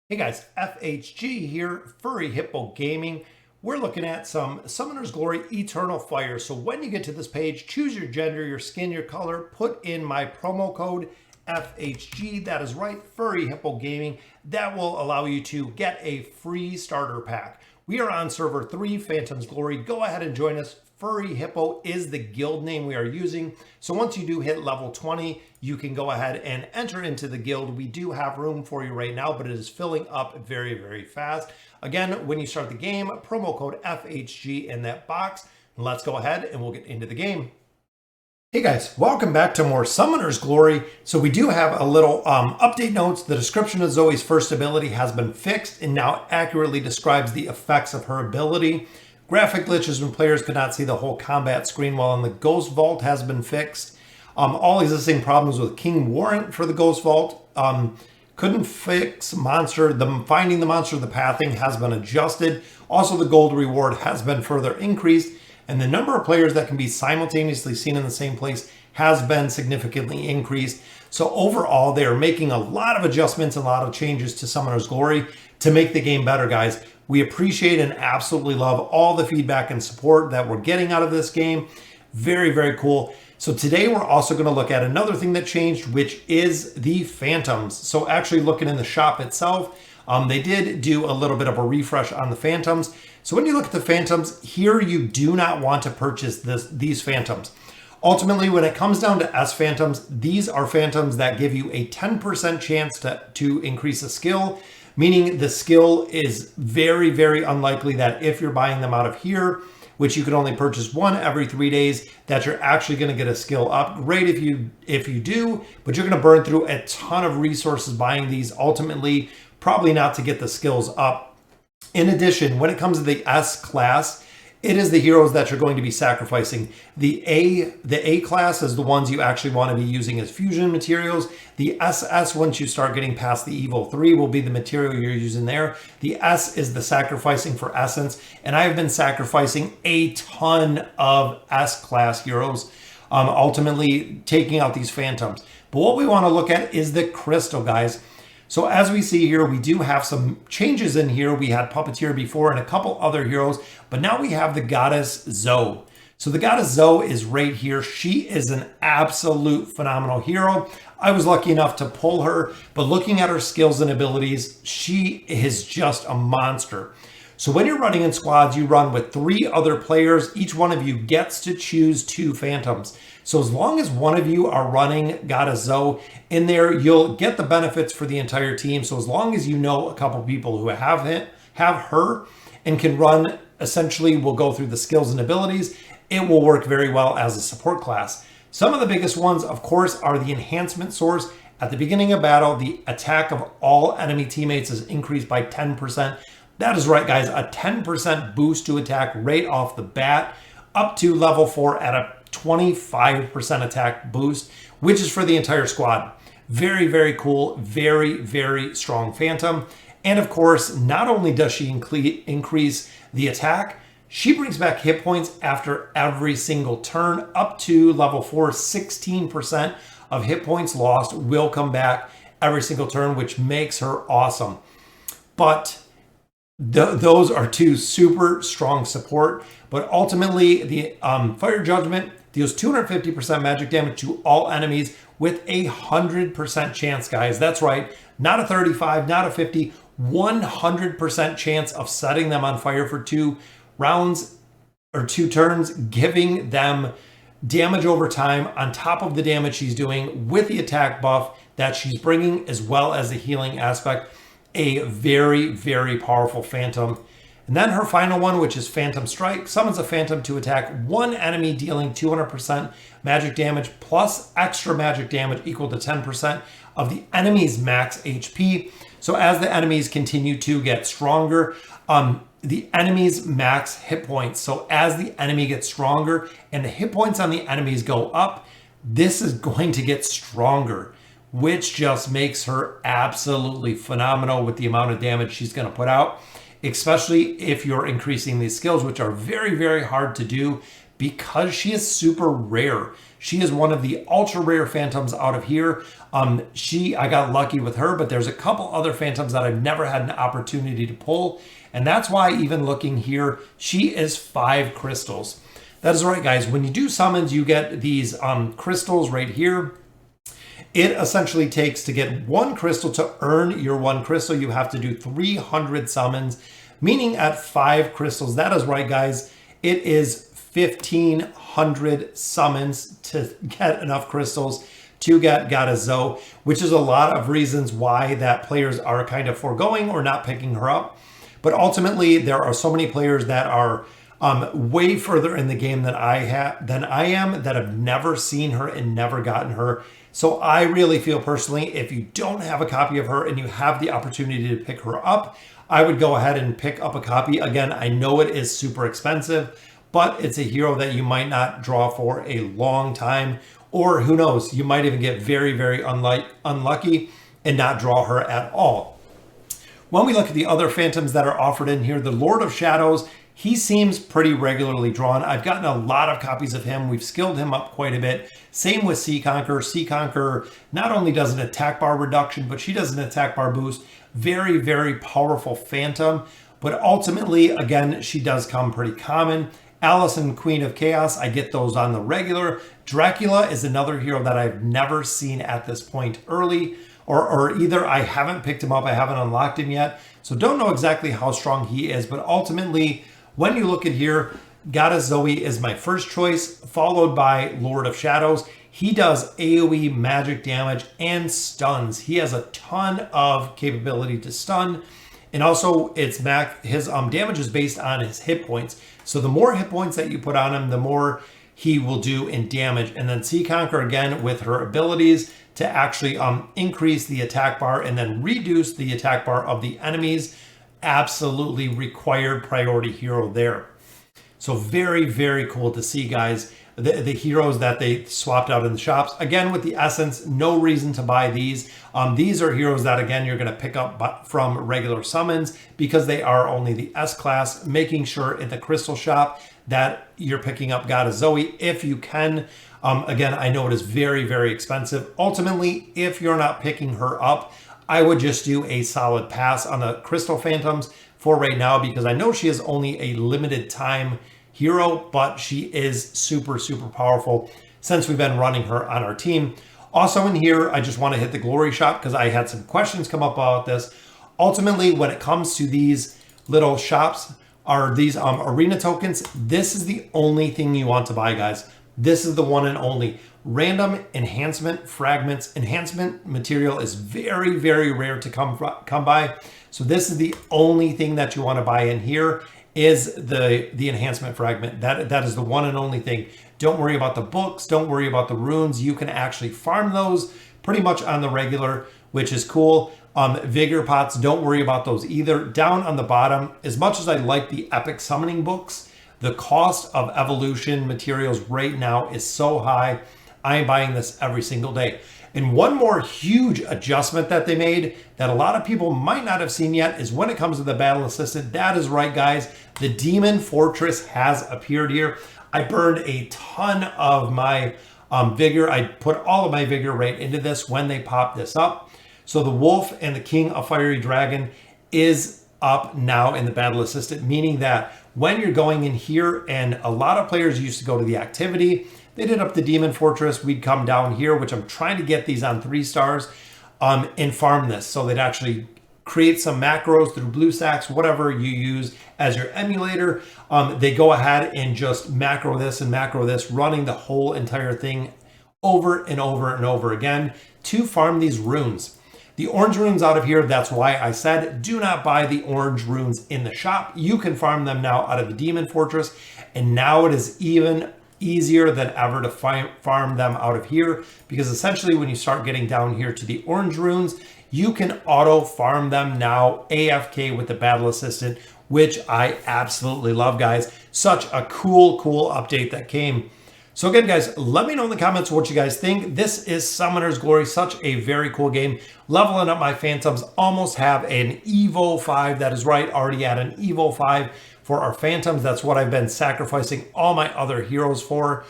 Hey guys, FHG here, Furry Hippo Gaming. We're looking at some Summoner's Glory Eternal Fire. So when you get to this page, choose your gender, your skin, your color, put in my promo code FHG. That is right, Furry Hippo Gaming. That will allow you to get a free starter pack. We are on server 3, Phantom's Glory. Go ahead and join us. Furry Hippo is the guild name we are using. So once you do hit level 20, you can go ahead and enter into the guild. We do have room for you right now, but it is filling up very, very fast. Again, when you start the game, promo code FHG in that box. Let's go ahead and we'll get into the game. Hey guys, welcome back to more Summoner's Glory. So we do have a little update notes. The description of Zoe's first ability has been fixed and now accurately describes the effects of her ability. Graphic glitches when players could not see the whole combat screen while in the Ghost Vault has been fixed. All existing problems with King Warrant for the Ghost Vault. Couldn't fix monster. Finding the monster, the pathing has been adjusted. Also, the gold reward has been further increased. And the number of players that can be simultaneously seen in the same place has been significantly increased. So overall, they are making a lot of adjustments and a lot of changes to Summoner's Glory to make the game better, guys. We appreciate and absolutely love all the feedback and support that we're getting out of this game. Very, very cool. So today we're also going to look at another thing that changed, which is the Phantoms. So actually looking in the shop itself, they did do a little bit of a refresh on the Phantoms. So when you look at the Phantoms, here you do not want to purchase these Phantoms. Ultimately, when it comes down to S Phantoms, these are Phantoms that give you a 10% chance to increase a skill, meaning the skill is very, very unlikely that if you're buying them out of here, which you can only purchase one every 3 days, that you're actually going to get a skill up. Great if you do, but you're going to burn through a ton of resources buying these, ultimately probably not to get the skills up. In addition, when it comes to the S class, it is the heroes that you're going to be sacrificing. The A class is the ones you actually want to be using as fusion materials. The SS, once you start getting past the Evil 3, will be the material you're using there. The S is the sacrificing for essence. And I have been sacrificing a ton of S class heroes, ultimately taking out these Phantoms. But what we want to look at is the Crystal, guys. So as we see here, we do have some changes in here. We had Puppeteer before and a couple other heroes, but now we have the Goddess Zoe. So the Goddess Zoe is right here. She is an absolute phenomenal hero. I was lucky enough to pull her, but looking at her skills and abilities, she is just a monster. So when you're running in squads, you run with 3 other players. Each one of you gets to choose 2 Phantoms. So as long as one of you are running Goddess Zoe in there, you'll get the benefits for the entire team. So as long as you know a couple people who have her and can run, essentially will go through the skills and abilities, it will work very well as a support class. Some of the biggest ones, of course, are the enhancement source. At the beginning of battle, the attack of all enemy teammates is increased by 10%. That is right, guys, a 10% boost to attack right off the bat, up to level 4 at a 25% attack boost, which is for the entire squad. Very, very cool. Very, very strong Phantom. And of course, not only does she increase the attack, she brings back hit points after every single turn. Up to level 4, 16% of hit points lost will come back every single turn, which makes her awesome. But those are 2 super strong support, but ultimately the Fire Judgment deals 250% magic damage to all enemies with 100% chance, guys. That's right, not a 35, not a 50, 100% chance of setting them on fire for 2 rounds or 2 turns, giving them damage over time on top of the damage she's doing with the attack buff that she's bringing, as well as the healing aspect. A very, very powerful Phantom. And then her final one, which is Phantom Strike, summons a Phantom to attack one enemy, dealing 200% magic damage plus extra magic damage equal to 10% of the enemy's max HP. So as the enemies continue to get stronger, the enemy's max hit points. So as the enemy gets stronger and the hit points on the enemies go up, this is going to get stronger, which just makes her absolutely phenomenal with the amount of damage she's going to put out, especially if you're increasing these skills, which are very, very hard to do because she is super rare. She is one of the ultra rare phantoms out of here. I got lucky with her, but there's a couple other phantoms that I've never had an opportunity to pull. And that's why, even looking here, she is 5 crystals. That is right, guys. When you do summons, you get these crystals right here. It essentially takes, to get 1 crystal, to earn your 1 crystal, you have to do 300 summons, meaning at 5 crystals. That is right, guys. It is 1,500 summons to get enough crystals to get Goddess Zoe, which is a lot of reasons why that players are kind of foregoing or not picking her up. But ultimately, there are so many players that are way further in the game than I am, that have never seen her and never gotten her. So I really feel personally, if you don't have a copy of her and you have the opportunity to pick her up, I would go ahead and pick up a copy. Again, I know it is super expensive, but it's a hero that you might not draw for a long time, or who knows, you might even get very, very unlucky and not draw her at all. When we look at the other phantoms that are offered in here, the Lord of Shadows, he seems pretty regularly drawn. I've gotten a lot of copies of him. We've skilled him up quite a bit. Same with Sea Conqueror. Sea Conqueror not only does an attack bar reduction, but she does an attack bar boost. Very, very powerful phantom. But ultimately, again, she does come pretty common. Allison, Queen of Chaos, I get those on the regular. Dracula is another hero that I've never seen at this point early. Or either I haven't picked him up, I haven't unlocked him yet. So don't know exactly how strong he is. But ultimately, when you look at here, Goddess Zoe is my first choice, followed by Lord of Shadows. He does AoE magic damage and stuns. He has a ton of capability to stun. And also, his damage is based on his hit points. So the more hit points that you put on him, the more he will do in damage. And then Sea Conqueror, again, with her abilities to actually increase the attack bar and then reduce the attack bar of the enemies. Absolutely required priority hero there. So very, very cool to see, guys, the heroes that they swapped out in the shops. Again, with the Essence, no reason to buy these. These are heroes that, again, you're going to pick up from regular summons because they are only the S-class, making sure in the crystal shop that you're picking up Goddess Zoe if you can. Again, I know it is very, very expensive. Ultimately, if you're not picking her up, I would just do a solid pass on the Crystal Phantoms for right now, because I know she is only a limited time hero, but she is super, super powerful since we've been running her on our team. Also in here, I just want to hit the glory shop because I had some questions come up about this. Ultimately, when it comes to these little shops, are these arena tokens, this is the only thing you want to buy, guys. This is the one and only. Random enhancement fragments. Enhancement material is very, very rare to come by. So this is the only thing that you want to buy in here is the enhancement fragment. That is the one and only thing. Don't worry about the books. Don't worry about the runes. You can actually farm those pretty much on the regular, which is cool. Vigor pots, don't worry about those either. Down on the bottom, as much as I like the epic summoning books, the cost of evolution materials right now is so high. I am buying this every single day. And one more huge adjustment that they made that a lot of people might not have seen yet is when it comes to the battle assistant. That is right, guys. The Demon Fortress has appeared here. I burned a ton of my vigor. I put all of my vigor right into this when they popped this up. So the Wolf and the King of Fiery Dragon is up now in the battle assistant, meaning that when you're going in here, and a lot of players used to go to the activity, they did up the Demon Fortress, we'd come down here, which I'm trying to get these on 3 stars, and farm this. So they'd actually create some macros through BlueStacks, whatever you use as your emulator. They go ahead and just macro this and macro this, running the whole entire thing over and over and over again to farm these runes. The orange runes out of here, that's why I said do not buy the orange runes in the shop. You can farm them now out of the Demon Fortress, and now it is even easier than ever to farm them out of here, because essentially when you start getting down here to the orange runes, you can auto farm them now AFK with the battle assistant, which I absolutely love, guys. Such a cool update that came. So again, guys, let me know in the comments what you guys think. This is Summoner's Glory, such a very cool game. Leveling up my Phantoms, almost have an Evo 5. That is right, already at an Evo 5 for our Phantoms. That's what I've been sacrificing all my other heroes for,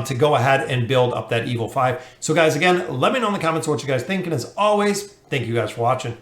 to go ahead and build up that Evil 5. So guys, again, let me know in the comments what you guys think. And as always, thank you guys for watching.